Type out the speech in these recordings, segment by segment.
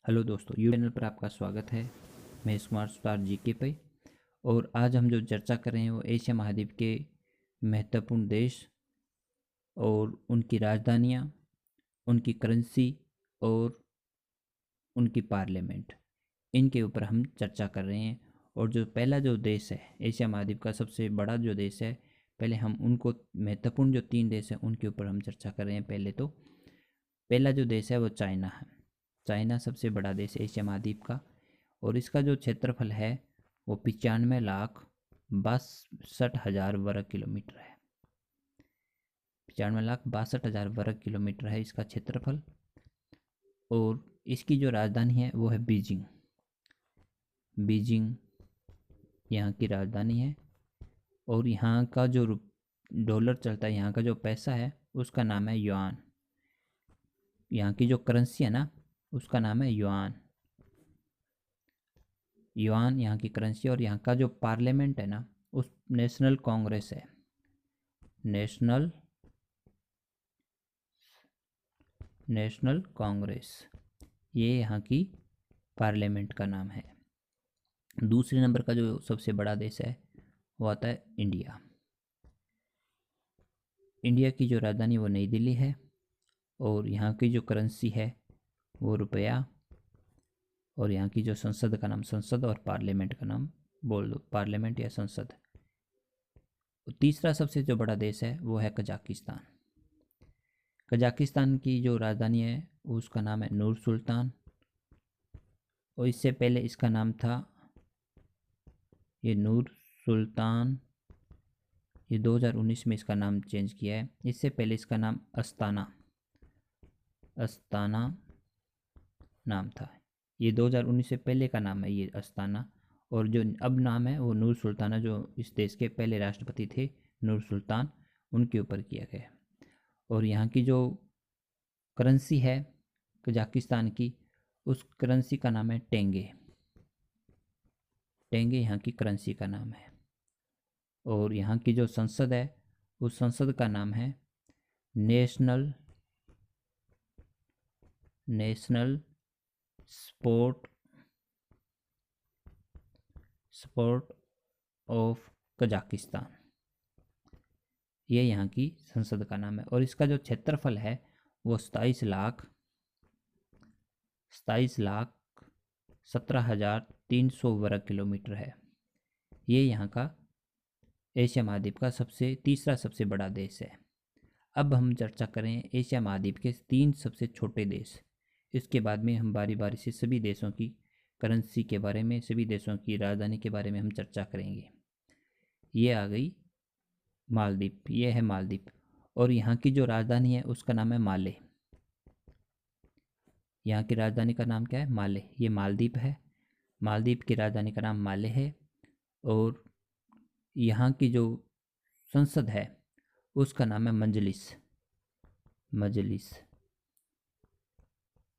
Hello दोस्तों, YouTube channel पर आपका स्वागत है। महेश कुमार सुतार जीके पे। और आज हम जो चर्चा कर रहे हैं वो एशिया महाद्वीप के महत्वपूर्ण देश और उनकी राजधानियाँ, उनकी करेंसी और उनकी पार्लियामेंट, इनके ऊपर हम चर्चा कर रहे हैं। और जो पहला जो देश है एशिया महाद्वीप का सबसे बड़ा जो देश है, पहले हम उनको महत्वपूर्ण जो 3 देश हैं उनके ऊपर हम चर्चा कर रहे हैं। पहले तो पहला जो देश है वो चाइना है। चाइना सबसे बड़ा देश है एशिया महाद्वीप का और इसका जो क्षेत्रफल है वो 95,62,60,000 वर्ग किलोमीटर है। 95,62,60,000 वर्ग किलोमीटर है इसका क्षेत्रफल। और इसकी जो राजधानी है वो है बीजिंग। बीजिंग यहाँ की राजधानी है। और यहाँ का जो डॉलर चलता है, यहाँ का जो पैसा है उसका नाम है युआन। यहाँ की जो करेंसी है ना उसका नाम है युआन। युआन यहाँ की करेंसी। और यहाँ का जो पार्लियामेंट है ना उस नेशनल कांग्रेस है। नेशनल कांग्रेस, ये यहाँ की पार्लियामेंट का नाम है। दूसरे नंबर का जो सबसे बड़ा देश है वो आता है इंडिया। इंडिया की जो राजधानी वो नई दिल्ली है और यहाँ की जो करेंसी है वो रुपया। और यहाँ की जो संसद का नाम संसद और पार्लियामेंट का नाम बोल दो, पार्लियामेंट या संसद। तीसरा सबसे जो बड़ा देश है वो है कजाकिस्तान। कजाकिस्तान की जो राजधानी है उसका नाम है नूर सुल्तान। और इससे पहले इसका नाम था ये नूर सुल्तान। ये 2019 में इसका नाम चेंज किया है। इससे पहले इसका नाम अस्ताना नाम था। ये 2019 से पहले का नाम है ये अस्ताना। और जो अब नाम है वो नूर सुल्ताना, जो इस देश के पहले राष्ट्रपति थे नूर सुल्तान, उनके ऊपर किया गया। और यहाँ की जो करेंसी है कजाकिस्तान की, उस करेंसी का नाम है टेंगे। टेंगे यहाँ की करेंसी का नाम है। और यहाँ की जो संसद है उस संसद का नाम है नेशनल सपोर्ट ऑफ कजाकिस्तान, ये यहाँ की संसद का नाम है। और इसका जो क्षेत्रफल है वो 27,17,300 वर्ग किलोमीटर है। ये यहाँ का एशिया महाद्वीप का तीसरा सबसे बड़ा देश है। अब हम चर्चा करें एशिया महाद्वीप के 3 सबसे छोटे देश। इसके बाद में हम बारी बारी से सभी देशों की करेंसी के बारे में, सभी देशों की राजधानी के बारे में हम चर्चा करेंगे। ये आ गई मालदीव, ये है मालदीव। और यहाँ की जो राजधानी है उसका नाम है माले। यहाँ की राजधानी का नाम क्या है? माले। ये मालदीव है। मालदीव की राजधानी का नाम माले है। और यहाँ की जो संसद है उसका नाम है मजलिस।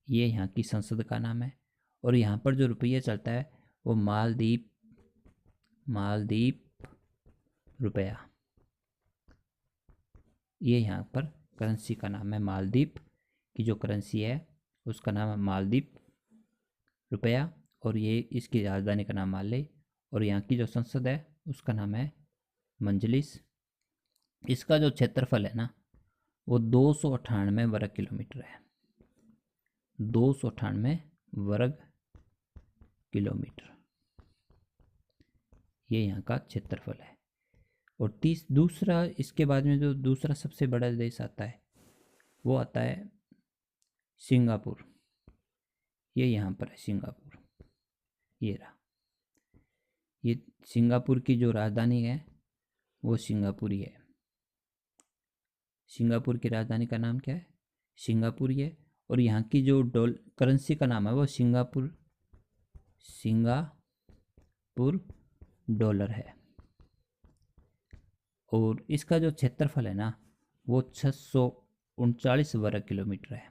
ये यहाँ की संसद का नाम है। और यहाँ पर जो रुपया चलता है वो मालदीव रुपया। ये यहाँ पर करेंसी का नाम है। मालदीव की जो करेंसी है उसका नाम है मालदीव रुपया। और ये इसकी राजधानी का नाम माले। और यहाँ की जो संसद है उसका नाम है मजलिस। इसका जो क्षेत्रफल है ना वो 298 वर्ग किलोमीटर है। 298 वर्ग किलोमीटर, ये यहाँ का क्षेत्रफल है। और दूसरा, इसके बाद में जो दूसरा सबसे बड़ा देश आता है वो आता है सिंगापुर। ये यहाँ पर है सिंगापुर, ये रहा। ये सिंगापुर की जो राजधानी है वो सिंगापुर है। सिंगापुर की राजधानी का नाम क्या है? सिंगापुर है। और यहाँ की जो करेंसी का नाम है वो सिंगापुर डॉलर है। और इसका जो क्षेत्रफल है ना वो 639 वर्ग किलोमीटर है।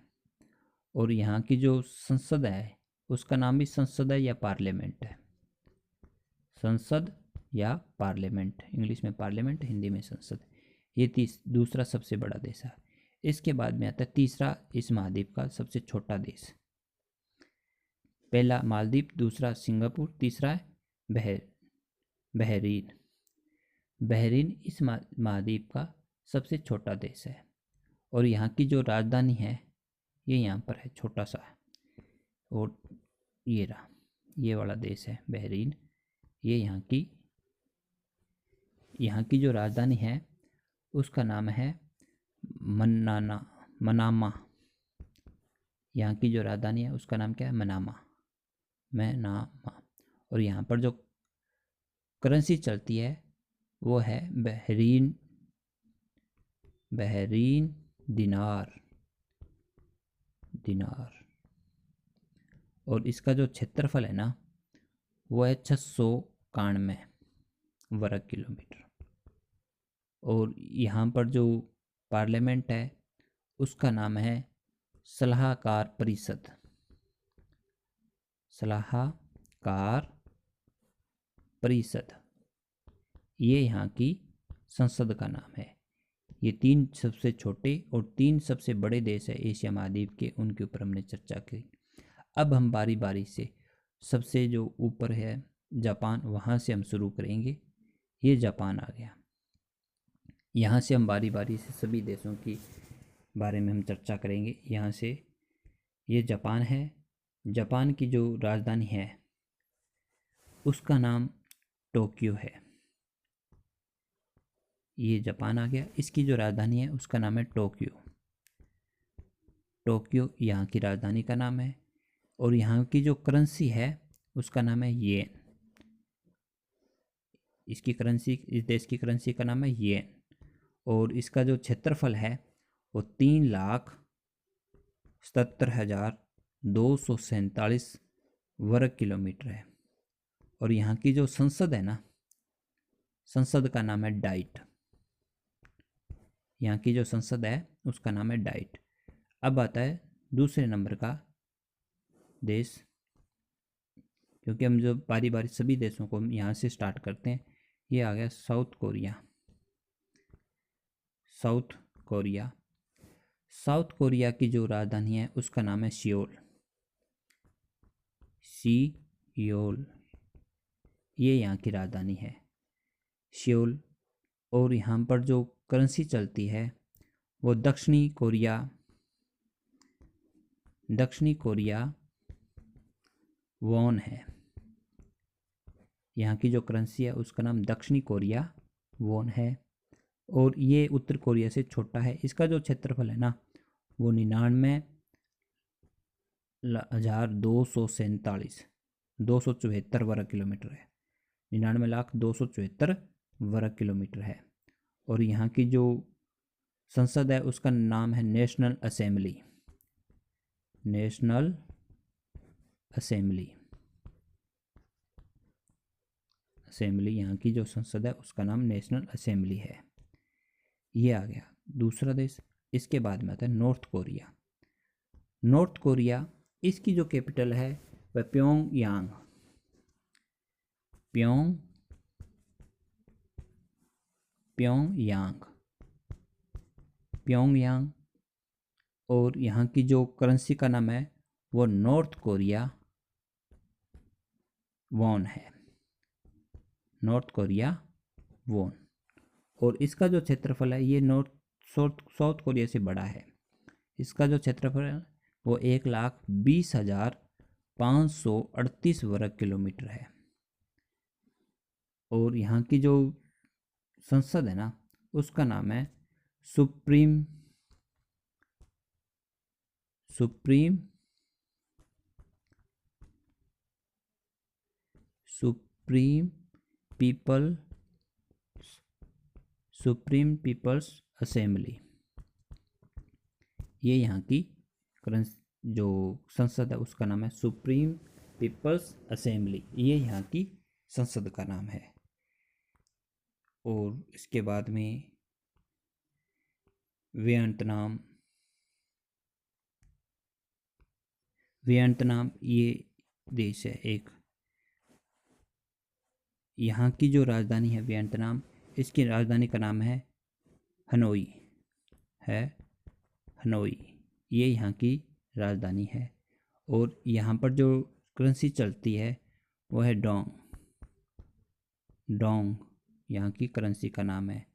और यहाँ की जो संसद है उसका नाम भी संसद है या पार्लियामेंट है। संसद या पार्लियामेंट, इंग्लिश में पार्लियामेंट, हिंदी में संसद। ये दूसरा सबसे बड़ा देश है। इसके बाद में आता है तीसरा इस महाद्वीप का सबसे छोटा देश। पहला मालदीव, दूसरा सिंगापुर, तीसरा है बहरीन। बहरीन इस महाद्वीप का सबसे छोटा देश है और यहाँ की जो राजधानी है ये यहाँ पर है, छोटा सा है। और ये रहा, ये वाला देश है बहरीन। ये यहाँ की जो राजधानी है उसका नाम है मनामा। यहाँ की जो राजधानी है उसका नाम क्या है? मनामा। और यहाँ पर जो करेंसी चलती है वो है बहरीन दिनार। और इसका जो क्षेत्रफल है ना वो है 691 वर्ग किलोमीटर। और यहाँ पर जो पार्लियामेंट है उसका नाम है सलाहकार परिषद। ये यहाँ की संसद का नाम है। ये 3 सबसे छोटे और 3 सबसे बड़े देश है एशिया महाद्वीप के, उनके ऊपर हमने चर्चा की। अब हम बारी बारी से सबसे जो ऊपर है जापान, वहाँ से हम शुरू करेंगे। ये जापान आ गया। यहाँ से हम बारी बारी से सभी देशों की बारे में हम चर्चा करेंगे। यहाँ से ये जापान है। जापान की जो राजधानी है उसका नाम टोक्यो है। ये जापान आ गया। इसकी जो राजधानी है उसका नाम है टोक्यो यहाँ की राजधानी का नाम है। और यहाँ की जो करेंसी है उसका नाम है येन। इस देश की करेंसी का नाम है येन। और इसका जो क्षेत्रफल है वो 3,77,247 वर्ग किलोमीटर है। और यहाँ की जो संसद है ना, संसद का नाम है डाइट। यहाँ की जो संसद है उसका नाम है डाइट। अब आता है दूसरे नंबर का देश, क्योंकि हम जो बारी बारी सभी देशों को यहाँ से स्टार्ट करते हैं। ये आ गया साउथ कोरिया की जो राजधानी है उसका नाम है सियोल। ये यहाँ की राजधानी है सियोल। और यहाँ पर जो करेंसी चलती है वो दक्षिणी कोरिया वॉन है। यहाँ की जो करेंसी है उसका नाम दक्षिणी कोरिया वॉन है। और ये उत्तर कोरिया से छोटा है। इसका जो क्षेत्रफल है ना वो 99,274 वर्ग किलोमीटर है। 99,274 वर्ग किलोमीटर है। और यहाँ की जो संसद है उसका नाम है नेशनल असेंबली। यहाँ की जो संसद है उसका नाम नेशनल असेंबली है। ये आ गया दूसरा देश। इसके बाद में आता है नॉर्थ कोरिया। इसकी जो कैपिटल है वह प्योंगयांग। और यहाँ की जो करेंसी का नाम है वो नॉर्थ कोरिया वॉन। और इसका जो क्षेत्रफल है ये साउथ कोरिया से बड़ा है। इसका जो क्षेत्रफल है वो 1,20,538 वर्ग किलोमीटर है। और यहाँ की जो संसद है ना उसका नाम है सुप्रीम पीपल्स असेंबली। ये यहाँ की जो संसद है उसका नाम है सुप्रीम पीपल्स असेंबली। ये यहाँ की संसद का नाम है। और इसके बाद में वियतनाम ये देश है एक। यहाँ की जो राजधानी है वियतनाम, इसकी राजधानी का नाम है हनोई। ये यहाँ की राजधानी है। और यहाँ पर जो करेंसी चलती है वो है डोंग। डोंग यहाँ की करेंसी का नाम है।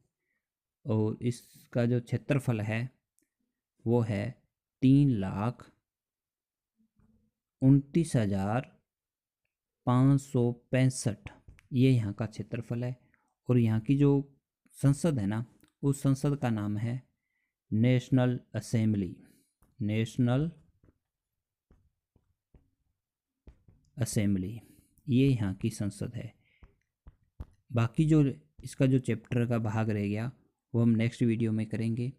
और इसका जो क्षेत्रफल है वो है 3,29,565। ये यहाँ का क्षेत्रफल है। और यहाँ की जो संसद है ना, उस संसद का नाम है नेशनल असेंबली। नेशनल असेंबली, ये यहाँ की संसद है। बाकी जो इसका जो चैप्टर का भाग रह गया वो हम नेक्स्ट वीडियो में करेंगे।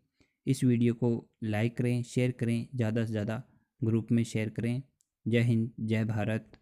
इस वीडियो को लाइक करें, शेयर करें, ज़्यादा से ज़्यादा ग्रुप में शेयर करें। जय हिंद, जय भारत।